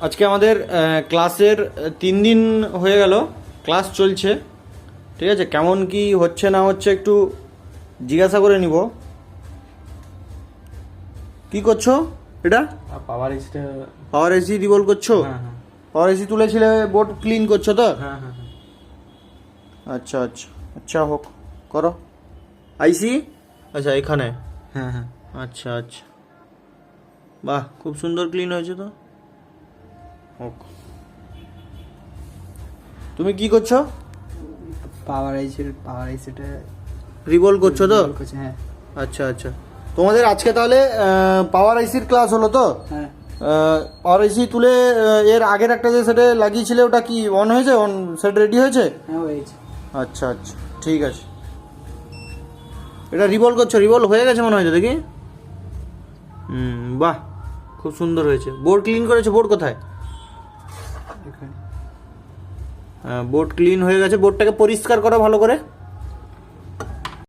আজকে আমাদের ক্লাসের 3 দিন হয়ে গেল, ক্লাস চলছে। ঠিক আছে, কেমন কি হচ্ছে না হচ্ছে একটু জিজ্ঞাসা করে নিব। কি করছো এটা? পাওয়ার এসিটা। পাওয়ার এসি রিভল করছো? হ্যাঁ হ্যাঁ পাওয়ার এসি তুলেছিলে, বোর্ড ক্লিন করছো তো? হ্যাঁ হ্যাঁ হ্যাঁ। আচ্ছা আচ্ছা আচ্ছা, হোক, করো। আইসি আচ্ছা এখানে। হ্যাঁ হ্যাঁ। আচ্ছা আচ্ছা, বাহ, খুব সুন্দর ক্লিন হয়েছে তো। হোক। তুমি কি করছো? পাওয়ার এসিটা রিভল করছো তো? করছে, হ্যাঁ আচ্ছা আচ্ছা, তোমাদের আজকে তাহলে পাওয়ার আইসির ক্লাস হলো তো? হ্যাঁ। পাওয়ার আইসি তুলে এর আগের একটা যে সেটে লাগিয়েছিলে ওটা কি অন হয়েছে? অন সেট রেডি হয়েছে? হ্যাঁ হয়েছে। আচ্ছা আচ্ছা, ঠিক আছে। এটা রিভল করছো? রিভল হয়ে গেছে মনে হয়েছে দেখি। বাহ, খুব সুন্দর হয়েছে। বোর্ড ক্লিন করেছো? বোর্ড কোথায়? এখানে। বোর্ড ক্লিন হয়ে গেছে। বোর্ডটাকে পরিষ্কার করো ভালো করে।